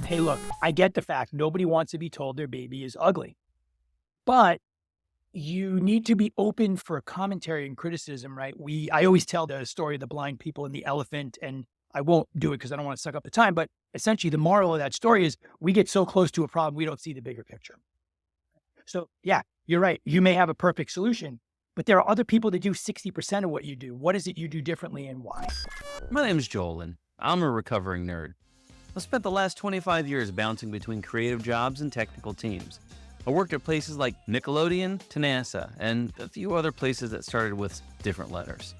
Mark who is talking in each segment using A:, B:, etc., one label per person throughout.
A: Hey, look, I get the fact nobody wants to be told their baby is ugly, but you need to be open for commentary and criticism, right? I always tell the story of the blind people and the elephant, and I won't do it because I don't want to suck up the time. But essentially, the moral of that story is we get so close to a problem, we don't see the bigger picture. So, yeah, you're right. You may have a perfect solution, but there are other people that do 60% of what you do. What is it you do differently and why?
B: My name's Joel, and I'm a recovering nerd. I spent the last 25 years bouncing between creative jobs and technical teams. I worked at places like Nickelodeon to NASA, and a few other places that started with different letters.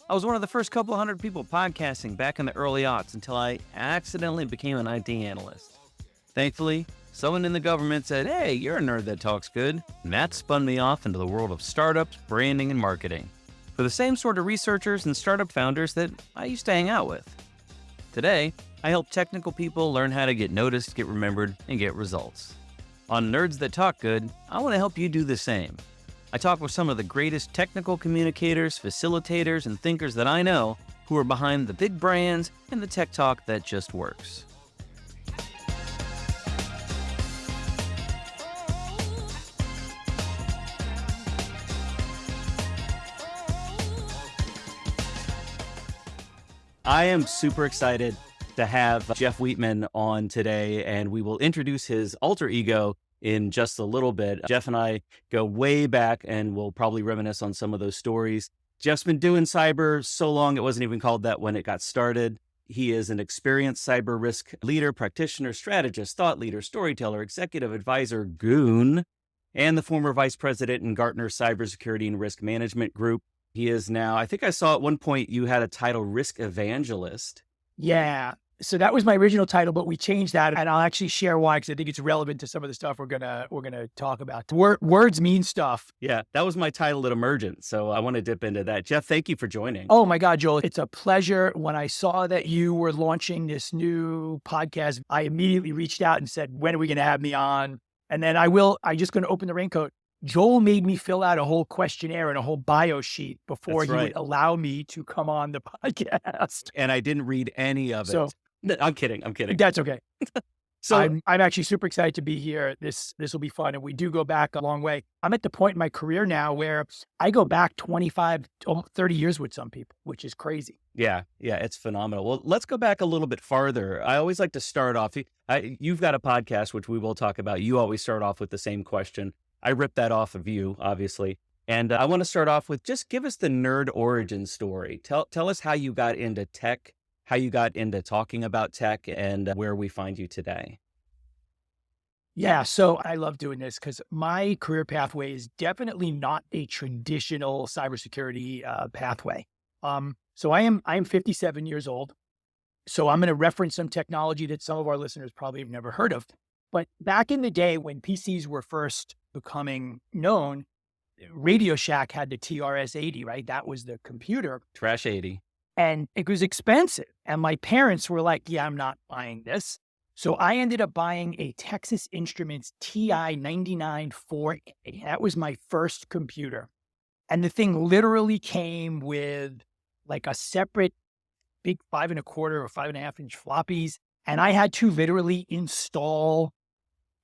B: I was one of the first couple hundred people podcasting back in the early aughts until I accidentally became an IT analyst. Thankfully, someone in the government said, "Hey, you're a nerd that talks good," and that spun me off into the world of startups, branding, and marketing, for the same sort of researchers and startup founders that I used to hang out with. Today, I help technical people learn how to get noticed, get remembered, and get results. On Nerds That Talk Good, I want to help you do the same. I talk with some of the greatest technical communicators, facilitators, and thinkers that I know who are behind the big brands and the tech talk that just works. I am super excited to have Jeff Wheatman on today, and we will introduce his alter ego in just a little bit. Jeff and I go way back, and we'll probably reminisce on some of those stories. Jeff's been doing cyber so long, it wasn't even called that when it got started. He is an experienced cyber risk leader, practitioner, strategist, thought leader, storyteller, executive advisor, goon, and the former vice president in Gartner cybersecurity and risk management group. He is now, I think I saw at one point you had a title, risk evangelist.
A: Yeah. So that was my original title, but we changed that, and I'll actually share why, because I think it's relevant to some of the stuff we're gonna talk about. Words mean stuff.
B: Yeah, that was my title at Emergent, so I want to dip into that. Jeff, thank you for joining.
A: Oh my God, Joel, it's a pleasure. When I saw that you were launching this new podcast, I immediately reached out and said, "When are we going to have me on?" And then I'm just going to open the raincoat. Joel made me fill out a whole questionnaire and a whole bio sheet before he would allow me to come on the podcast.
B: And I didn't read any of it.
A: So,
B: no, I'm kidding.
A: That's okay.
B: So
A: I'm actually super excited to be here. This will be fun. And we do go back a long way. I'm at the point in my career now where I go back 25, 30 years with some people, which is crazy.
B: Yeah, it's phenomenal. Well, let's go back a little bit farther. I always like to start off. You've got a podcast, which we will talk about. You always start off with the same question. I ripped that off of you, obviously. And I want to start off with just give us the nerd origin story. Tell us how you got into tech, how you got into talking about tech, and where we find you today.
A: Yeah, so I love doing this because my career pathway is definitely not a traditional cybersecurity pathway. So I'm 57 years old. So I'm going to reference some technology that some of our listeners probably have never heard of. But back in the day when PCs were first becoming known, Radio Shack had the TRS-80, right? That was the computer.
B: Trash 80. And
A: it was expensive. And my parents were like, "Yeah, I'm not buying this." So I ended up buying a Texas Instruments TI-99 4A. That was my first computer. And the thing literally came with like a separate big 5.25 or 5.5 inch floppies. And I had to literally install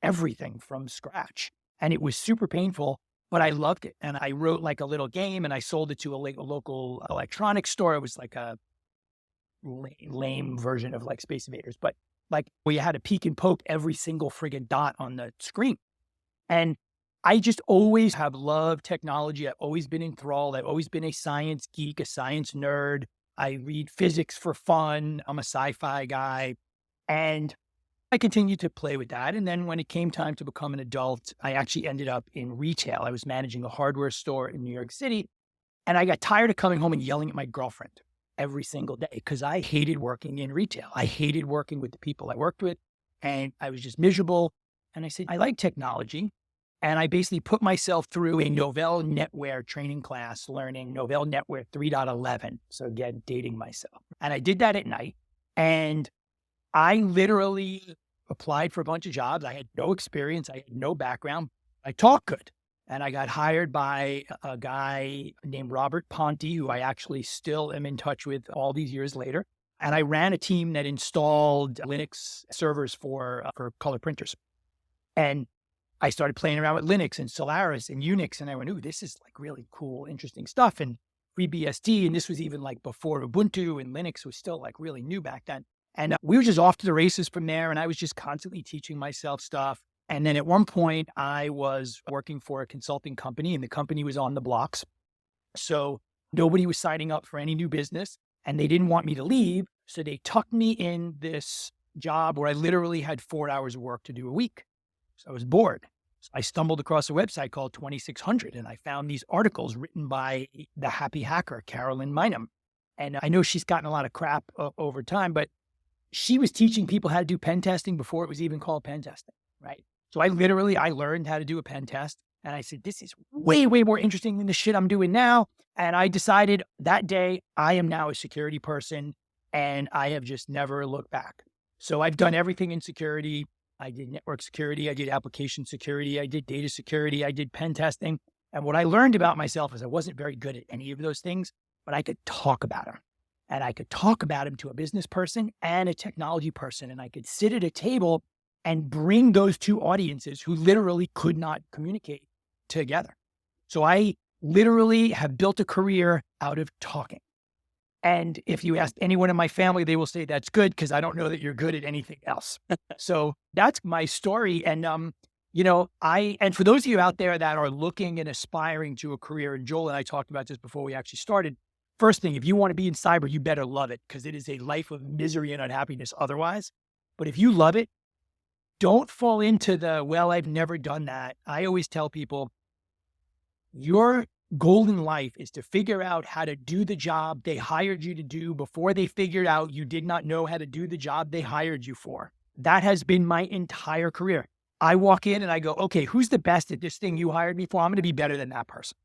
A: everything from scratch. And it was super painful, but I loved it. And I wrote like a little game and I sold it to a local electronics store. It was like a lame version of like Space Invaders, but like where you had to peek and poke every single friggin' dot on the screen. And I just always have loved technology. I've always been enthralled. I've always been a science geek, a science nerd. I read physics for fun. I'm a sci-fi guy. And I continued to play with that. And then when it came time to become an adult, I actually ended up in retail. I was managing a hardware store in New York City. And I got tired of coming home and yelling at my girlfriend every single day because I hated working in retail. I hated working with the people I worked with. And I was just miserable. And I said, I like technology. And I basically put myself through a Novell NetWare training class, learning Novell NetWare 3.11. So again, dating myself. And I did that at night. And I literally applied for a bunch of jobs. I had no experience. I had no background. I talk good. And I got hired by a guy named Robert Ponte, who I actually still am in touch with all these years later. And I ran a team that installed Linux servers for color printers. And I started playing around with Linux and Solaris and Unix. And I went, ooh, this is like really cool, interesting stuff. And FreeBSD. And this was even like before Ubuntu, and Linux was still like really new back then. And we were just off to the races from there. And I was just constantly teaching myself stuff. And then at one point, I was working for a consulting company, and the company was on the blocks. So nobody was signing up for any new business, and they didn't want me to leave. So they tucked me in this job where I literally had 4 hours of work to do a week. So I was bored. So I stumbled across a website called 2600, and I found these articles written by the happy hacker, Carolyn Meinum. And I know she's gotten a lot of crap over time, but she was teaching people how to do pen testing before it was even called pen testing, right? So I learned how to do a pen test. And I said, this is way, way more interesting than the shit I'm doing now. And I decided that day, I am now a security person, and I have just never looked back. So I've done everything in security. I did network security. I did application security. I did data security. I did pen testing. And what I learned about myself is I wasn't very good at any of those things, but I could talk about them. And I could talk about them to a business person and a technology person. And I could sit at a table and bring those two audiences who literally could not communicate together. So I literally have built a career out of talking. And if you ask anyone in my family, they will say that's good, because I don't know that you're good at anything else. So that's my story. And, and for those of you out there that are looking and aspiring to a career, and Joel and I talked about this before we actually started. First thing, if you want to be in cyber, you better love it, because it is a life of misery and unhappiness otherwise. But if you love it, don't fall into well, I've never done that. I always tell people, your goal in life is to figure out how to do the job they hired you to do before they figured out you did not know how to do the job they hired you for. That has been my entire career. I walk in and I go, okay, who's the best at this thing you hired me for? I'm going to be better than that person.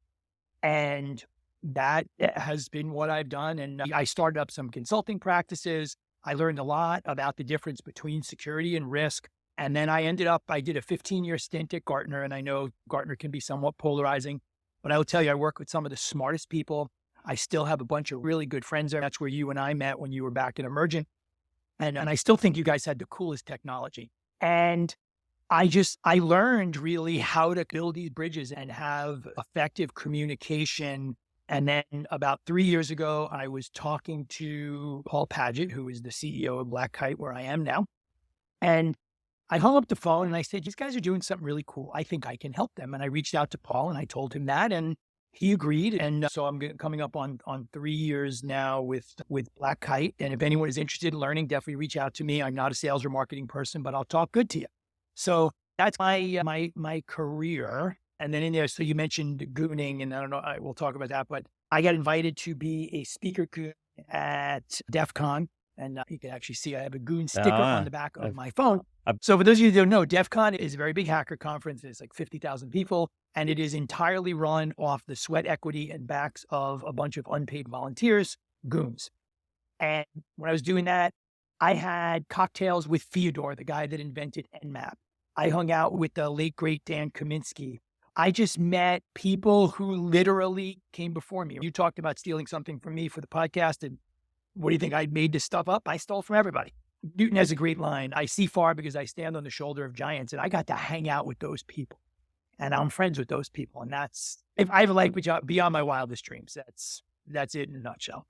A: And that has been what I've done. And I started up some consulting practices. I learned a lot about the difference between security and risk. And then I did a 15-year stint at Gartner. And I know Gartner can be somewhat polarizing, but I will tell you, I work with some of the smartest people. I still have a bunch of really good friends there. That's where you and I met when you were back in Emergent. And I still think you guys had the coolest technology. And I learned really how to build these bridges and have effective communication. And then about 3 years ago, I was talking to Paul Paget, who is the CEO of Black Kite, where I am now. And I hung up the phone and I said, these guys are doing something really cool. I think I can help them. And I reached out to Paul and I told him that, and he agreed. And so I'm coming up on 3 years now with Black Kite. And if anyone is interested in learning, definitely reach out to me. I'm not a sales or marketing person, but I'll talk good to you. So that's my career. And then in there, so you mentioned gooning, and I don't know, we'll talk about that, but I got invited to be a speaker goon at DEF CON. And you can actually see I have a goon sticker on the back of my phone. So for those of you who don't know, DEF CON is a very big hacker conference. It's like 50,000 people, and it is entirely run off the sweat equity and backs of a bunch of unpaid volunteers, goons. And when I was doing that, I had cocktails with Fyodor, the guy that invented Nmap. I hung out with the late, great Dan Kaminsky. I just met people who literally came before me. You talked about stealing something from me for the podcast, and what do you think? I made this stuff up? I stole from everybody. Newton has a great line. I see far because I stand on the shoulder of giants. And I got to hang out with those people. And I'm friends with those people. And that's, if I have a life beyond my wildest dreams, that's it in a nutshell.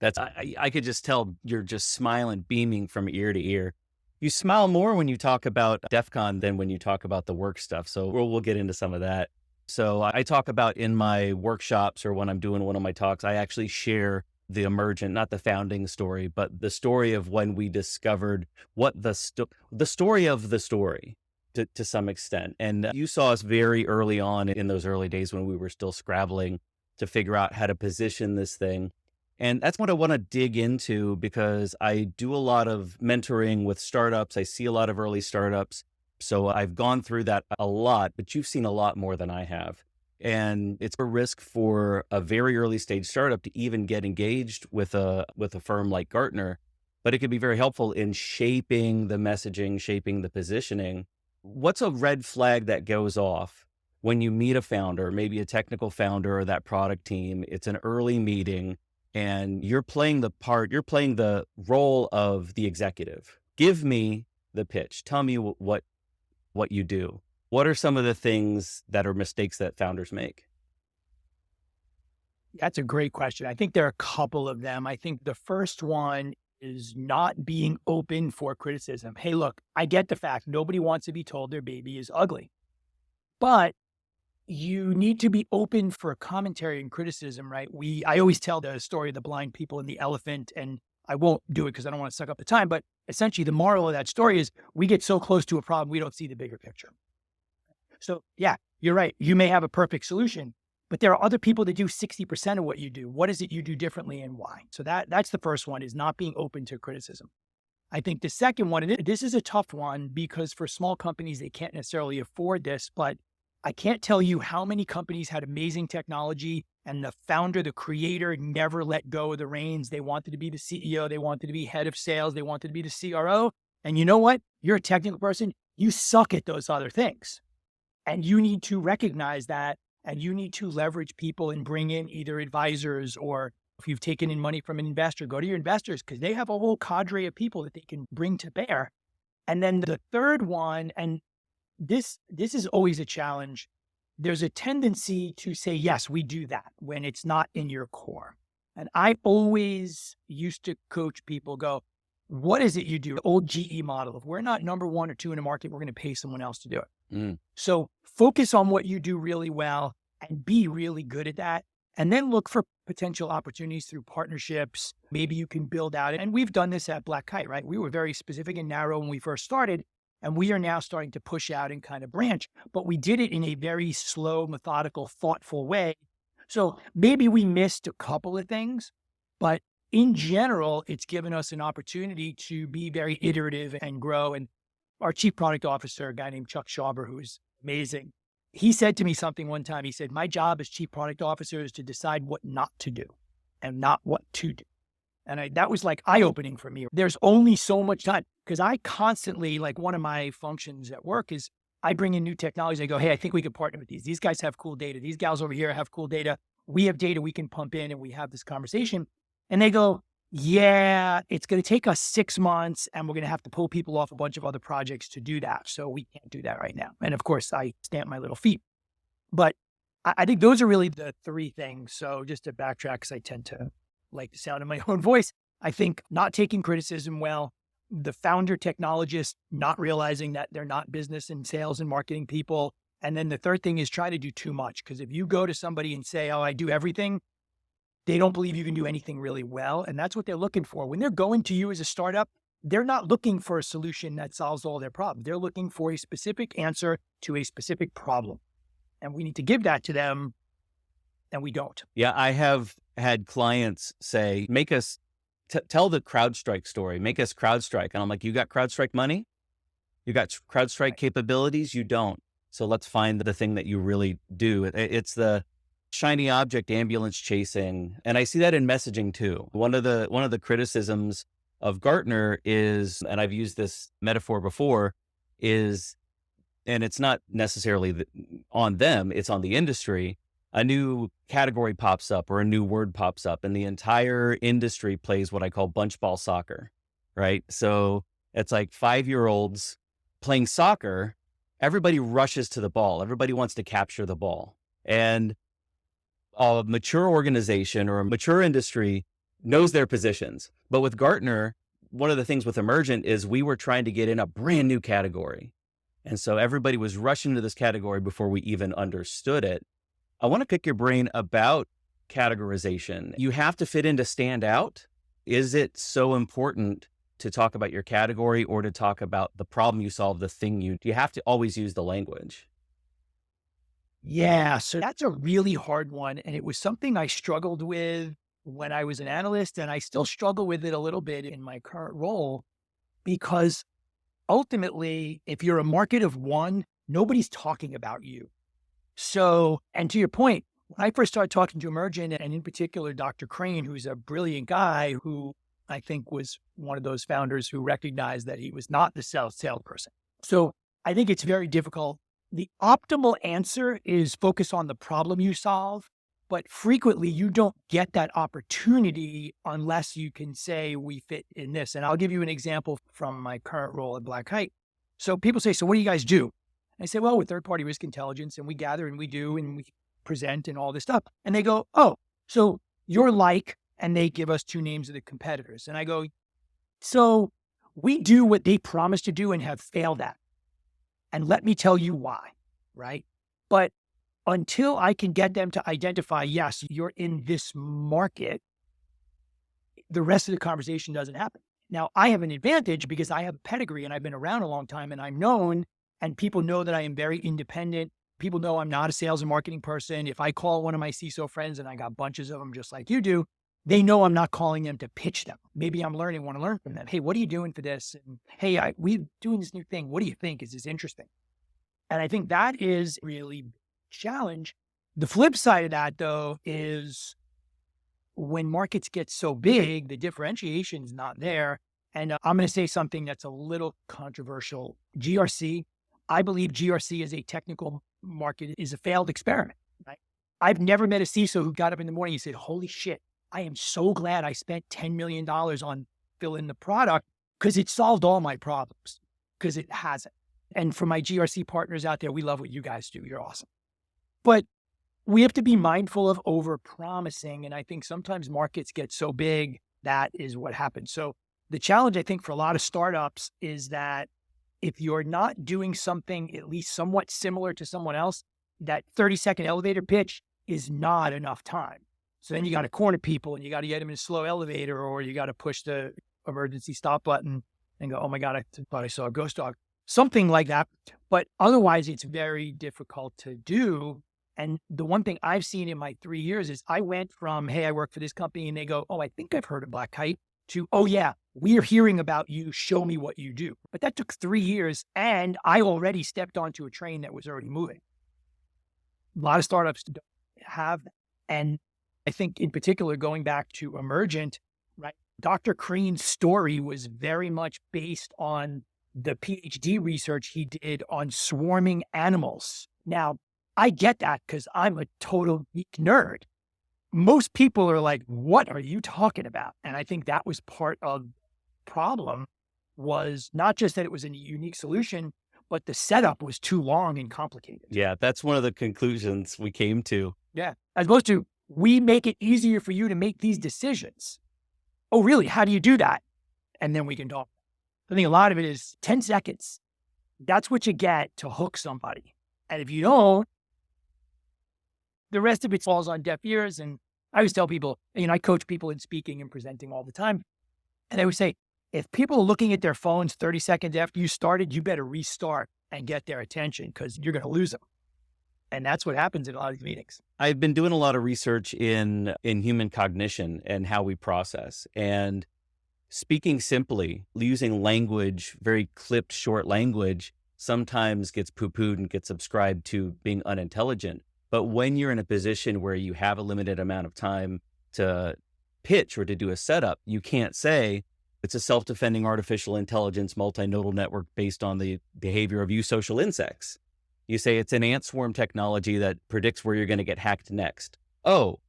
B: I could just tell you're just smiling, beaming from ear to ear. You smile more when you talk about DEF CON than when you talk about the work stuff. So we'll get into some of that. So I talk about in my workshops, or when I'm doing one of my talks, I actually share the emergent, not the founding story, but the story of when we discovered what the story of the story to some extent. And you saw us very early on in those early days when we were still scrabbling to figure out how to position this thing. And that's what I want to dig into, because I do a lot of mentoring with startups. I see a lot of early startups. So I've gone through that a lot, but you've seen a lot more than I have. And it's a risk for a very early stage startup to even get engaged with a firm like Gartner, but it could be very helpful in shaping the messaging, shaping the positioning. What's a red flag that goes off when you meet a founder, maybe a technical founder or that product team? It's an early meeting and you're playing the role of the executive. Give me the pitch. Tell me what you do. What are some of the things that are mistakes that founders make?
A: That's a great question. I think there are a couple of them. I think the first one is not being open for criticism. Hey, look, I get the fact nobody wants to be told their baby is ugly, but you need to be open for commentary and criticism, right? I always tell the story of the blind people and the elephant, and I won't do it because I don't want to suck up the time. But essentially, the moral of that story is we get so close to a problem, we don't see the bigger picture. So yeah, you're right. You may have a perfect solution, but there are other people that do 60% of what you do. What is it you do differently and why? So that's the first one, is not being open to criticism. I think the second one, and this is a tough one because for small companies, they can't necessarily afford this, but I can't tell you how many companies had amazing technology and the founder, the creator, never let go of the reins. They wanted to be the CEO. They wanted to be head of sales. They wanted to be the CRO. And you know what? You're a technical person. You suck at those other things. And you need to recognize that, and you need to leverage people and bring in either advisors, or if you've taken in money from an investor, go to your investors because they have a whole cadre of people that they can bring to bear. And then the third one, and this is always a challenge. There's a tendency to say, yes, we do that when it's not in your core. And I always used to coach people, go, what is it you do? The old GE model. If we're not number one or two in the market, we're going to pay someone else to do it. So focus on what you do really well and be really good at that. And then look for potential opportunities through partnerships. Maybe you can build out. And we've done this at Black Kite, right? We were very specific and narrow when we first started. And we are now starting to push out and kind of branch, but we did it in a very slow, methodical, thoughtful way. So maybe we missed a couple of things, but in general, it's given us an opportunity to be very iterative and grow. And our chief product officer, a guy named Chuck Schauber, who is amazing, he said to me something one time. He said, my job as chief product officer is to decide what not to do and not what to do. And that was like eye-opening for me. There's only so much time because I constantly, like one of my functions at work is I bring in new technologies. I go, hey, I think we could partner with these. These guys have cool data. These gals over here have cool data. We have data we can pump in, and we have this conversation. And they go, yeah, it's going to take us 6 months and we're going to have to pull people off a bunch of other projects to do that. So we can't do that right now. And of course, I stamp my little feet. But I think those are really the three things. So just to backtrack, because I tend to like the sound of my own voice, I think not taking criticism well, the founder technologist not realizing that they're not business and sales and marketing people. And then the third thing is try to do too much. Because if you go to somebody and say, oh, I do everything, they don't believe you can do anything really well. And that's what they're looking for. When they're going to you as a startup, they're not looking for a solution that solves all their problems. They're looking for a specific answer to a specific problem. And we need to give that to them, and we don't.
B: Yeah, I have had clients say, make us, tell the CrowdStrike story, make us CrowdStrike. And I'm like, you got CrowdStrike money? You got CrowdStrike capabilities? You don't. So let's find the thing that you really do. It's the shiny object ambulance chasing. And I see that in messaging too. One of the criticisms of Gartner is, and I've used this metaphor before, is, and it's not necessarily on them, it's on the industry. A new category pops up or a new word pops up and the entire industry plays what I call bunch ball soccer, right? So it's like 5-year-olds playing soccer. Everybody rushes to the ball. Everybody wants to capture the ball. And a mature organization or a mature industry knows their positions. But with Gartner, one of the things with Emergent is we were trying to get in a brand new category. And so everybody was rushing to this category before we even understood it. I want to pick your brain about categorization. You have to fit in to stand out. Is it so important to talk about your category or to talk about the problem you solve, the thing you have to always use the language?
A: Yeah, so that's a really hard one. And it was something I struggled with when I was an analyst, and I still struggle with it a little bit in my current role, because ultimately, if you're a market of one, nobody's talking about you. So, and to your point, when I first started talking to Emergent, and in particular, Dr. Crane, who's a brilliant guy who I think was one of those founders who recognized that he was not the salesperson. So I think it's very difficult. The optimal answer is focus on the problem you solve But frequently you don't get that opportunity unless you can say we fit in this. And I'll give you an example from my current role at Black Kite. So people say, so what do you guys do? And I say, well, we're third-party risk intelligence and we gather and we do and we present and all this stuff. And they go, oh, so you're like, and they give us two names of the competitors. And I go, so we do what they promised to do and have failed at. And let me tell you why, right? But until I can get them to identify, yes, you're in this market, the rest of the conversation doesn't happen. Now, I have an advantage because I have a pedigree and I've been around a long time and I'm known, and people know that I am very independent. People know I'm not a sales and marketing person. If I call one of my CISO friends, and I got bunches of them just like you do, they know I'm not calling them to pitch them. Maybe I'm want to learn from them. Hey, what are you doing for this? And hey, we're doing this new thing. What do you think? Is this interesting? And I think that is really challenge. The flip side of that, though, is when markets get so big, the differentiation is not there. And I'm going to say something that's a little controversial. GRC, I believe GRC as a technical market is a failed experiment. Right? I've never met a CISO who got up in the morning and said, holy shit, I am so glad I spent $10 million on filling the product because it solved all my problems, because it hasn't. And for my GRC partners out there, we love what you guys do. You're awesome. But we have to be mindful of over-promising. And I think sometimes markets get so big, that is what happens. So the challenge, I think, for a lot of startups is that if you're not doing something at least somewhat similar to someone else, that 30-second elevator pitch is not enough time. So then you got to corner people and you got to get them in a slow elevator, or you got to push the emergency stop button and go, oh my God, I thought I saw a ghost dog. Something like that. But otherwise, it's very difficult to do. And the one thing I've seen in my 3 years is I went from, hey, I work for this company, and they go, oh, I think I've heard of Black Kite, to, oh yeah, we're hearing about you. Show me what you do. But that took 3 years, and I already stepped onto a train that was already moving. A lot of startups don't have that. And I think in particular, going back to Emergent, right? Dr. Crean's story was very much based on the PhD research he did on swarming animals. Now, I get that because I'm a total geek nerd. Most people are like, what are you talking about? And I think that was part of the problem, was not just that it was a unique solution, but the setup was too long and complicated.
B: Yeah, that's one of the conclusions we came to.
A: Yeah. As opposed to, we make it easier for you to make these decisions. Oh, really? How do you do that? And then we can talk. I think a lot of it is 10 seconds. That's what you get to hook somebody. And if you don't, the rest of it falls on deaf ears. And I always tell people, I coach people in speaking and presenting all the time. And I would say, if people are looking at their phones 30 seconds after you started, you better restart and get their attention, because you're going to lose them. And that's what happens in a lot of these meetings.
B: I've been doing a lot of research in human cognition and how we process. And speaking simply, using language, very clipped, short language, sometimes gets poo-pooed and gets ascribed to being unintelligent. But when you're in a position where you have a limited amount of time to pitch or to do a setup, you can't say it's a self-defending artificial intelligence multinodal network based on the behavior of eusocial insects. You say it's an ant swarm technology that predicts where you're going to get hacked next. Oh,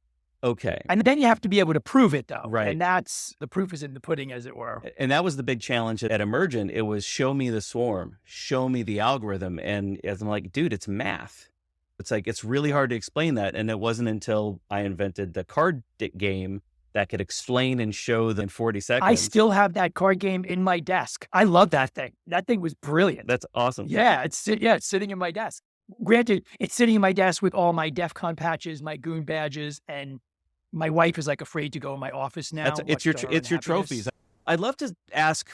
B: okay.
A: And then you have to be able to prove it, though.
B: Right.
A: And that's, the proof is in the pudding, as it were.
B: And that was the big challenge at Emergent. It was, show me the swarm, show me the algorithm. And as I'm like, dude, it's math. It's like, it's really hard to explain that. And it wasn't until I invented the card game that could explain and show them in 40 seconds.
A: I still have that card game in my desk. I love that thing. That thing was brilliant.
B: That's awesome.
A: Yeah, it's sitting in my desk. Granted, it's sitting in my desk with all my DEF CON patches, my goon badges, and my wife is like afraid to go in my office now.
B: It's your trophies. I'd love to ask,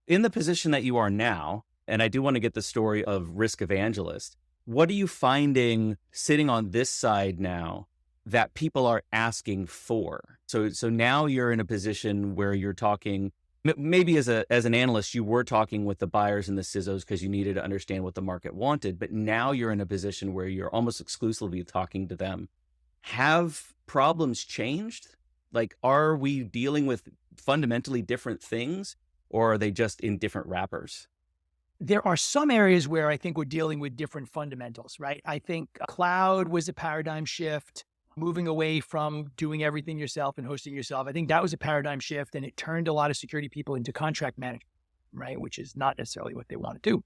B: in the position that you are now, and I do want to get the story of Risk Evangelist, what are you finding sitting on this side now that people are asking for? So now you're in a position where you're talking, maybe as an analyst, you were talking with the buyers and the CISOs because you needed to understand what the market wanted, but now you're in a position where you're almost exclusively talking to them. Have problems changed? Like, are we dealing with fundamentally different things, or are they just in different wrappers?
A: There are some areas where I think we're dealing with different fundamentals, right? I think cloud was a paradigm shift. moving away from doing everything yourself and hosting yourself. I think that was a paradigm shift, and it turned a lot of security people into contract managers, right? Which is not necessarily what they want to do.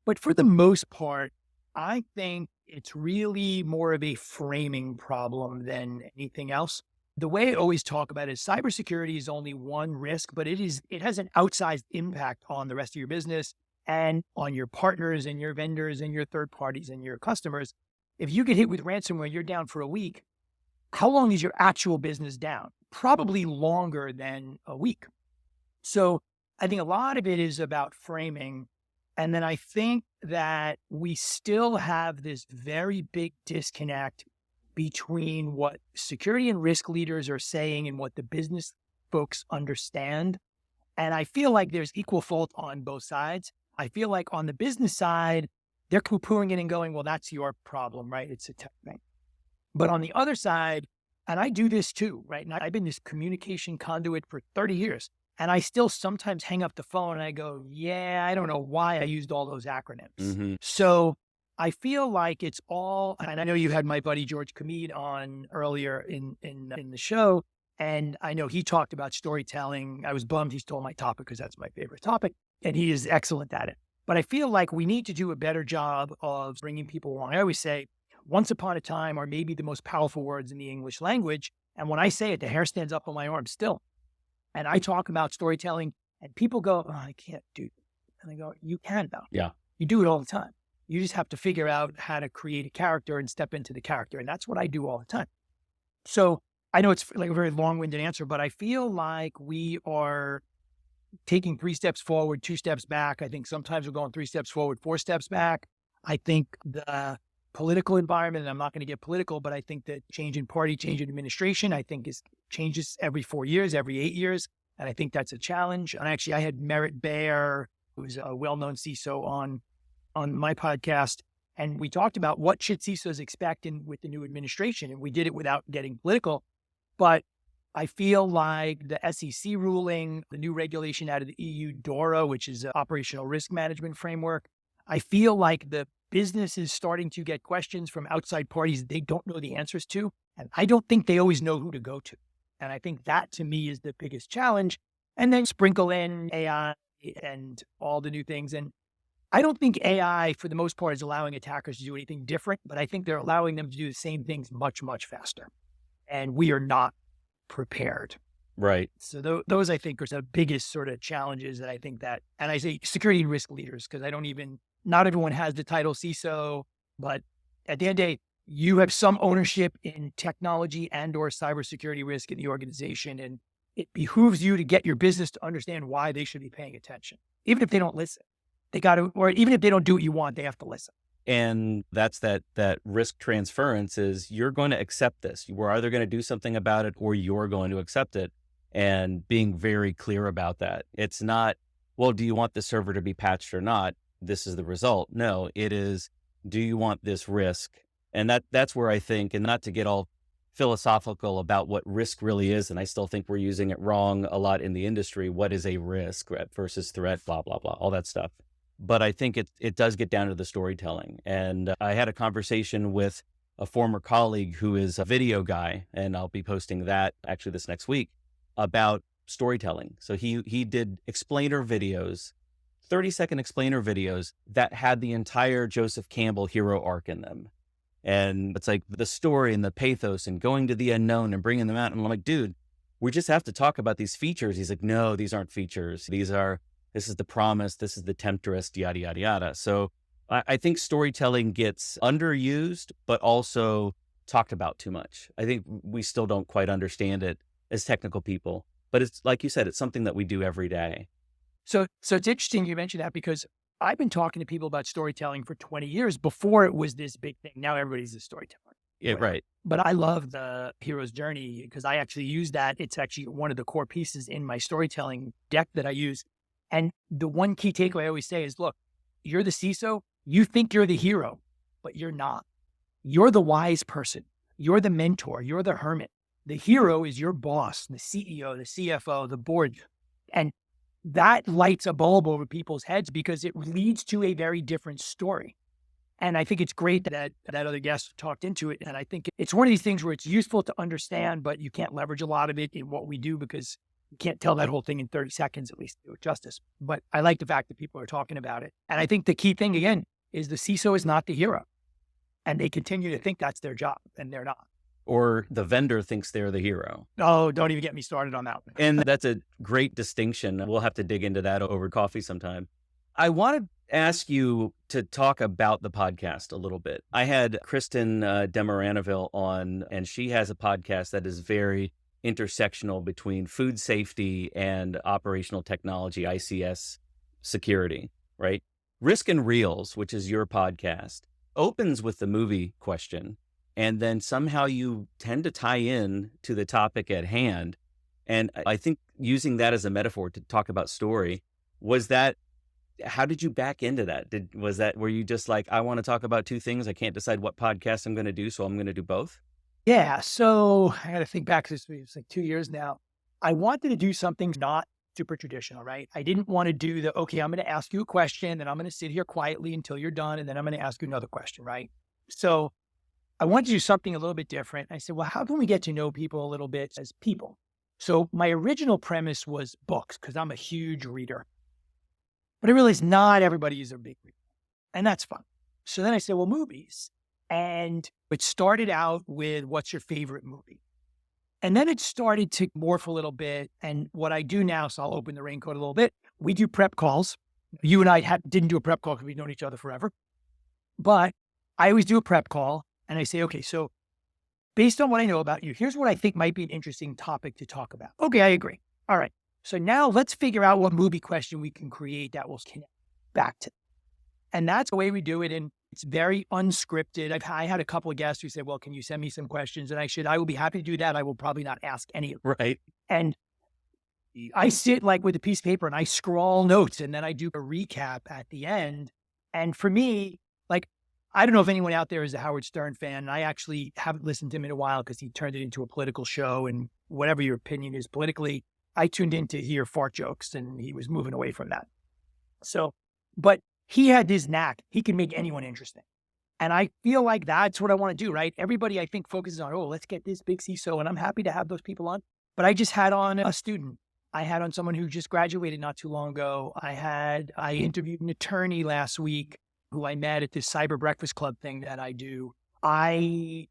A: But for the most part, I think it's really more of a framing problem than anything else. The way I always talk about it is cybersecurity is only one risk, but it has an outsized impact on the rest of your business and on your partners and your vendors and your third parties and your customers. If you get hit with ransomware, you're down for a week. How long is your actual business down? Probably longer than a week. So I think a lot of it is about framing. And then I think that we still have this very big disconnect between what security and risk leaders are saying and what the business folks understand. And I feel like there's equal fault on both sides. I feel like on the business side, they're poo-pooing it and going, well, that's your problem, right? It's a tech thing. But on the other side, and I do this too, right? And I've been this communication conduit for 30 years. And I still sometimes hang up the phone and I go, yeah, I don't know why I used all those acronyms. So I feel like it's all, and I know you had my buddy George Kamid on earlier in the show, and I know he talked about storytelling. I was bummed he stole my topic because that's my favorite topic, and he is excellent at it. But I feel like we need to do a better job of bringing people along. I always say, once upon a time are maybe the most powerful words in the English language. And when I say it, the hair stands up on my arm still. And I talk about storytelling and people go, oh, I can't do that. And I go, you can though.
B: Yeah.
A: You do it all the time. You just have to figure out how to create a character and step into the character. And that's what I do all the time. So I know it's like a very long-winded answer, but I feel like we are taking 3 steps forward, 2 steps back. I think sometimes we're going 3 steps forward, 4 steps back. I think the political environment, and I'm not going to get political, but I think that change in party, change in administration, I think changes every 4 years, every 8 years. And I think that's a challenge. And actually I had Merritt Baer, who's a well-known CISO on my podcast. And we talked about what should CISOs expect with the new administration. And we did it without getting political. But I feel like the SEC ruling, the new regulation out of the EU, DORA, which is an operational risk management framework, I feel like the business is starting to get questions from outside parties they don't know the answers to. And I don't think they always know who to go to. And I think that to me is the biggest challenge. And then sprinkle in AI and all the new things. And I don't think AI, for the most part, is allowing attackers to do anything different, but I think they're allowing them to do the same things much, much faster. And we are not prepared.
B: Right.
A: So those, I think, are the biggest sort of challenges that I think that, and I say security and risk leaders, because not everyone has the title CISO, but at the end of the day, you have some ownership in technology and or cybersecurity risk in the organization. And it behooves you to get your business to understand why they should be paying attention. Even if they don't listen, they got to, or even if they don't do what you want, they have to listen.
B: And that's that risk transference is you're going to accept this. We're either going to do something about it or you're going to accept it, and being very clear about that. It's not, well, do you want the server to be patched or not? This is the result. No, it is, do you want this risk? And that's where I think, and not to get all philosophical about what risk really is, and I still think we're using it wrong a lot in the industry. What is a risk versus threat, blah, blah, blah, all that stuff. But I think it does get down to the storytelling. And I had a conversation with a former colleague who is a video guy, and I'll be posting that actually this next week, about storytelling. So he did explainer videos, 30-second explainer videos that had the entire Joseph Campbell hero arc in them. And it's like the story and the pathos and going to the unknown and bringing them out. And I'm like, dude, we just have to talk about these features. He's like, no, these aren't features. This is the promise. This is the temptress, yada, yada, yada. So I think storytelling gets underused, but also talked about too much. I think we still don't quite understand it as technical people, but it's like you said, it's something that we do every day.
A: So it's interesting you mentioned that, because I've been talking to people about storytelling for 20 years before it was this big thing. Now everybody's a storyteller.
B: Yeah, right.
A: But I love the hero's journey because I actually use that. It's actually one of the core pieces in my storytelling deck that I use. And the one key takeaway I always say is, look, you're the CISO. You think you're the hero, but you're not. You're the wise person. You're the mentor. You're the hermit. The hero is your boss, the CEO, the CFO, the board. And that lights a bulb over people's heads because it leads to a very different story. And I think it's great that other guest talked into it. And I think it's one of these things where it's useful to understand, but you can't leverage a lot of it in what we do because you can't tell that whole thing in 30 seconds, at least to do it justice. But I like the fact that people are talking about it. And I think the key thing, again, is the CISO is not the hero. And they continue to think that's their job, and they're not.
B: Or the vendor thinks they're the hero.
A: Oh, don't even get me started on that one.
B: And that's a great distinction. We'll have to dig into that over coffee sometime. I want to ask you to talk about the podcast a little bit. I had Kristen Demaranaville on, and she has a podcast that is very intersectional between food safety and operational technology, ICS security, right? Risk and Reels, which is your podcast, opens with the movie question. And then somehow you tend to tie in to the topic at hand. And I think using that as a metaphor to talk about story, how did you back into that? Were you just like, I want to talk about two things. I can't decide what podcast I'm going to do, so I'm going to do both?
A: Yeah. So I got to think back. It's like 2 years now. I wanted to do something not super traditional, right? I didn't want to do okay, I'm going to ask you a question, and I'm going to sit here quietly until you're done, and then I'm going to ask you another question, right? So I wanted to do something a little bit different. I said, well, how can we get to know people a little bit as people? So my original premise was books, because I'm a huge reader. But I realized not everybody is a big reader, and that's fun. So then I said, well, movies. And it started out with, what's your favorite movie? And then it started to morph a little bit. And what I do now, so I'll open the raincoat a little bit. We do prep calls. You and I didn't do a prep call because we've known each other forever. But I always do a prep call. And I say, okay, so based on what I know about you, here's what I think might be an interesting topic to talk about. Okay, I agree. All right. So now let's figure out what movie question we can create that will connect back to. And that's the way we do it. And it's very unscripted. I had a couple of guests who said, well, can you send me some questions? And I will be happy to do that. I will probably not ask any of them.
B: Right.
A: And I sit like with a piece of paper and I scrawl notes, and then I do a recap at the end. And for me, like, I don't know if anyone out there is a Howard Stern fan. And I actually haven't listened to him in a while because he turned it into a political show, and whatever your opinion is politically, I tuned in to hear fart jokes, and he was moving away from that. So, but he had this knack. He can make anyone interesting. And I feel like that's what I want to do, right? Everybody, I think, focuses on, oh, let's get this big CISO. And I'm happy to have those people on. But I just had on a student. I had on someone who just graduated not too long ago. I interviewed an attorney last week who I met at this cyber breakfast club thing that I do. I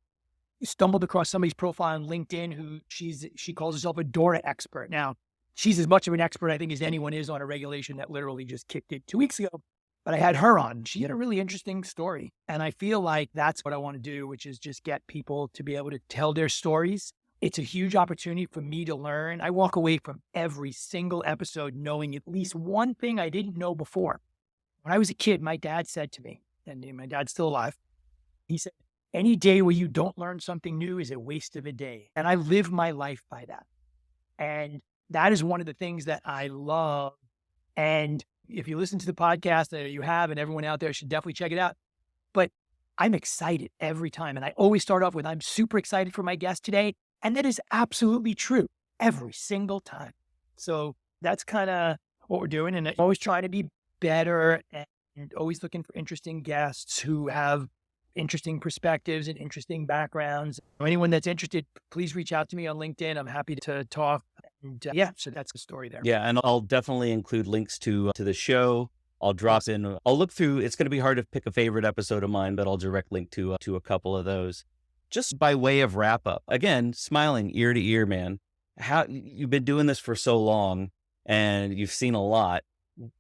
A: stumbled across somebody's profile on LinkedIn who she calls herself a DORA expert. Now, she's as much of an expert, I think, as anyone is on a regulation that literally just kicked it 2 weeks ago. But I had her on. She had a really interesting story. And I feel like that's what I want to do, which is just get people to be able to tell their stories. It's a huge opportunity for me to learn. I walk away from every single episode knowing at least one thing I didn't know before. When I was a kid, my dad said to me, and my dad's still alive, he said, any day where you don't learn something new is a waste of a day. And I live my life by that. And that is one of the things that I love. And if you listen to the podcast that you have, and everyone out there should definitely check it out. But I'm excited every time. And I always start off with, I'm super excited for my guest today. And that is absolutely true every single time. So that's kind of what we're doing. And I always try to be better and always looking for interesting guests who have interesting perspectives and interesting backgrounds. Anyone that's interested, please reach out to me on LinkedIn. I'm happy to talk. And so that's the story there.
B: Yeah, and I'll definitely include links to the show. I'll drop in. I'll look through. It's going to be hard to pick a favorite episode of mine, but I'll direct link to a couple of those. Just by way of wrap up, again, smiling ear to ear, man. How you've been doing this for so long, and you've seen a lot.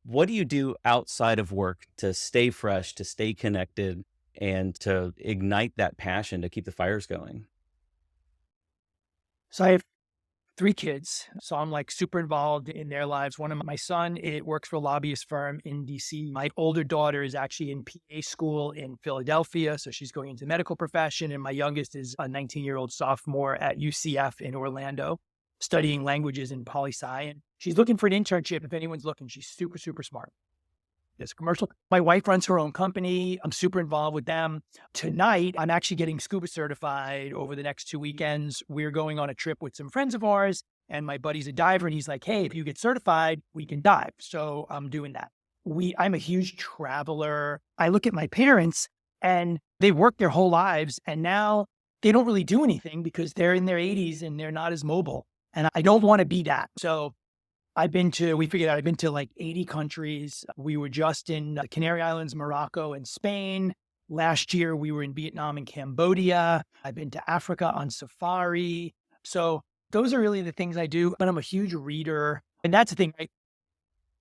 B: What do you do outside of work to stay fresh, to stay connected, and to ignite that passion to keep the fires going?
A: So I have 3 kids. So I'm like super involved in their lives. One of my son, it works for a lobbyist firm in DC. My older daughter is actually in PA school in Philadelphia. So she's going into the medical profession. And my youngest is a 19-year-old sophomore at UCF in Orlando, studying languages and poli-sci. And she's looking for an internship. If anyone's looking, she's super, super smart. There's a commercial. My wife runs her own company. I'm super involved with them. Tonight, I'm actually getting scuba certified over the next 2 weekends. We're going on a trip with some friends of ours, and my buddy's a diver, and he's like, hey, if you get certified, we can dive. So I'm doing that. I'm a huge traveler. I look at my parents, and they worked their whole lives and now they don't really do anything because they're in their 80s and they're not as mobile. And I don't want to be that. So we figured out I've been to like 80 countries. We were just in the Canary Islands, Morocco, and Spain. Last year, we were in Vietnam and Cambodia. I've been to Africa on safari. So those are really the things I do, but I'm a huge reader. And that's the thing.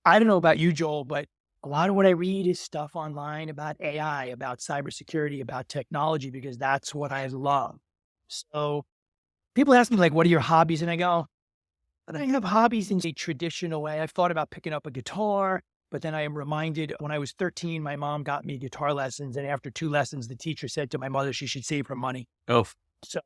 A: I don't know about you, Joel, but a lot of what I read is stuff online about AI, about cybersecurity, about technology, because that's what I love. So people ask me like, what are your hobbies? And I go, but I have hobbies in a traditional way. I've thought about picking up a guitar, but then I am reminded when I was 13, my mom got me guitar lessons. And after 2 lessons, the teacher said to my mother, she should save her money.
B: Oh,
A: So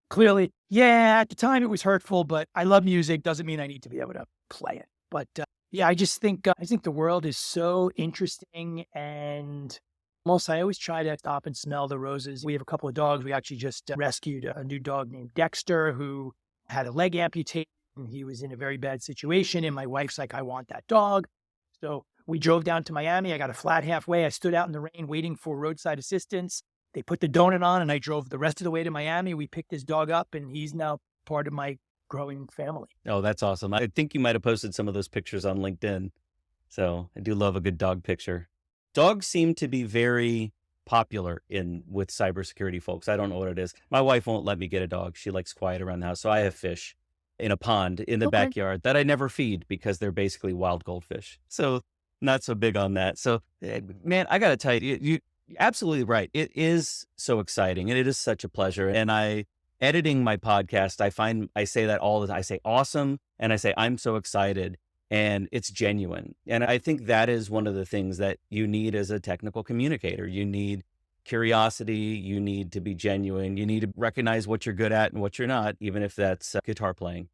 A: clearly, yeah, at the time it was hurtful, but I love music. Doesn't mean I need to be able to play it. But yeah, I just think, I think the world is so interesting. And I always try to stop and smell the roses. We have a couple of dogs. We actually just rescued a new dog named Dexter who had a leg amputated. And he was in a very bad situation. And my wife's like, I want that dog. So we drove down to Miami. I got a flat halfway. I stood out in the rain waiting for roadside assistance. They put the donut on and I drove the rest of the way to Miami. We picked his dog up and he's now part of my growing family.
B: oh, that's awesome. I think you might have posted some of those pictures on LinkedIn. So I do love a good dog picture. Dogs seem to be very popular with cybersecurity folks. I don't know what it is. My wife won't let me get a dog. She likes quiet around the house. So I have fish in a pond in the
A: Okay.
B: backyard that I never feed because they're basically wild goldfish. So not so big on that. So man, I got to tell you, you're absolutely right. It is so exciting and it is such a pleasure. And editing my podcast, I say that all the time. I say awesome. And I say, I'm so excited and it's genuine. And I think that is one of the things that you need as a technical communicator. You need curiosity. You need to be genuine. You need to recognize what you're good at and what you're not, even if that's guitar playing.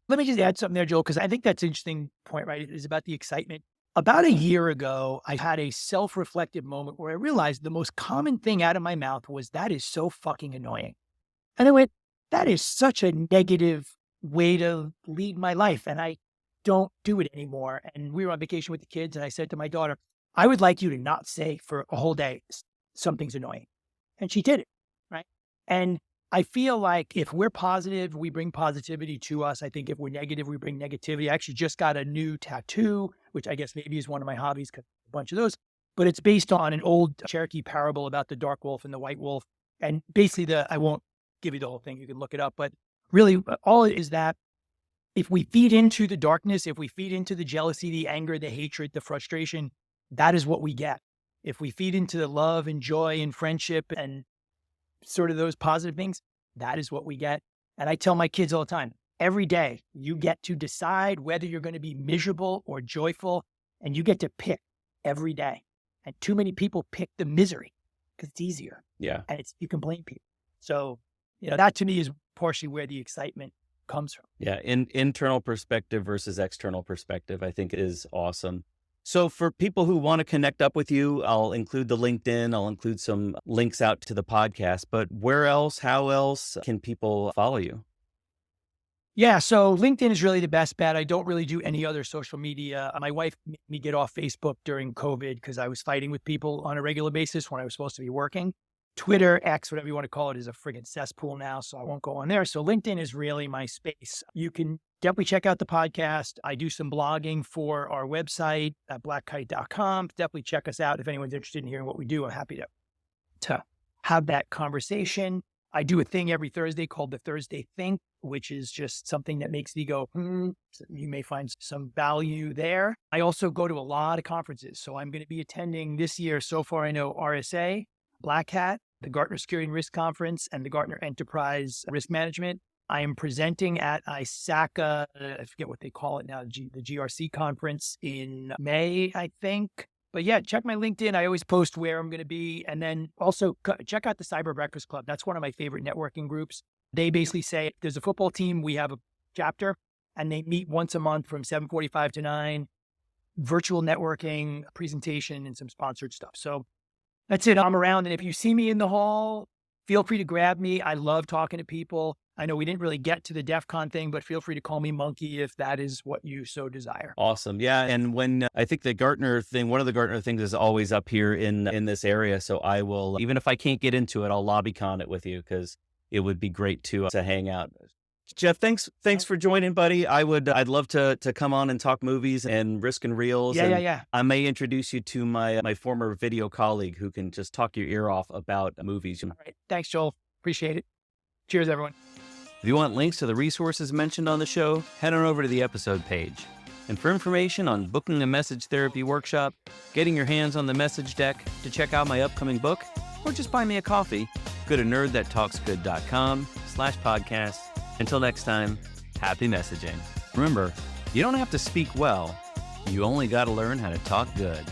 A: Let me just add something there, Joel, because I think that's an interesting point, right? It is about the excitement. About a year ago, I had a self-reflective moment where I realized the most common thing out of my mouth was, that is so fucking annoying. And I went, that is such a negative way to lead my life. And I don't do it anymore. And we were on vacation with the kids. And I said to my daughter, I would like you to not say for a whole day, something's annoying. And she did it. Right. And I feel like if we're positive, we bring positivity to us. I think if we're negative, we bring negativity. I actually just got a new tattoo, which I guess maybe is one of my hobbies, because a bunch of those, but it's based on an old Cherokee parable about the dark wolf and the white wolf. And basically I won't give you the whole thing. You can look it up, but really all it is that if we feed into the darkness, if we feed into the jealousy, the anger, the hatred, the frustration, that is what we get. If we feed into the love and joy and friendship and sort of those positive things, that is what we get. And I tell my kids all the time, every day you get to decide whether you're going to be miserable or joyful, and you get to pick every day. And too many people pick the misery because it's easier.
B: Yeah.
A: And you can blame people. So, that to me is partially where the excitement comes from.
B: Yeah. Internal perspective versus external perspective, I think is awesome. So for people who want to connect up with you, I'll include the LinkedIn, I'll include some links out to the podcast, but where else, how else can people follow you?
A: Yeah, so LinkedIn is really the best bet. I don't really do any other social media. My wife made me get off Facebook during COVID because I was fighting with people on a regular basis when I was supposed to be working. Twitter, X, whatever you want to call it, is a friggin' cesspool now, so I won't go on there. So LinkedIn is really my space. You can definitely check out the podcast. I do some blogging for our website at blackkite.com. Definitely check us out if anyone's interested in hearing what we do. I'm happy to have that conversation. I do a thing every Thursday called the Thursday Think, which is just something that makes me go, So you may find some value there. I also go to a lot of conferences. So I'm going to be attending this year, so far I know, RSA, Black Hat, the Gartner Security and Risk Conference, and the Gartner Enterprise Risk Management. I am presenting at ISACA, I forget what they call it now, the GRC conference in May, I think. But yeah, check my LinkedIn. I always post where I'm going to be. And then also check out the Cyber Breakfast Club. That's one of my favorite networking groups. They basically say, if there's a football team, we have a chapter, and they meet once a month from 7:45 to 9, virtual networking, presentation, and some sponsored stuff. So that's it. I'm around. And if you see me in the hall, feel free to grab me. I love talking to people. I know we didn't really get to the DEF CON thing, but feel free to call me Monkey if that is what you so desire.
B: Awesome. Yeah. And when I think the Gartner thing, one of the Gartner things is always up here in this area. So I will, even if I can't get into it, I'll LobbyCon it with you because it would be great to hang out. Jeff, thanks for joining, buddy. I'd love to come on and talk movies and risk and reels.
A: Yeah.
B: I may introduce you to my former video colleague who can just talk your ear off about movies.
A: All right. Thanks, Joel. Appreciate it. Cheers, everyone.
B: If you want links to the resources mentioned on the show, head on over to the episode page. And for information on booking a message therapy workshop, getting your hands on the message deck, to check out my upcoming book, or just buy me a coffee, go to nerdthattalksgood.com/podcast. Until next time, happy messaging. Remember, you don't have to speak well. You only got to learn how to talk good.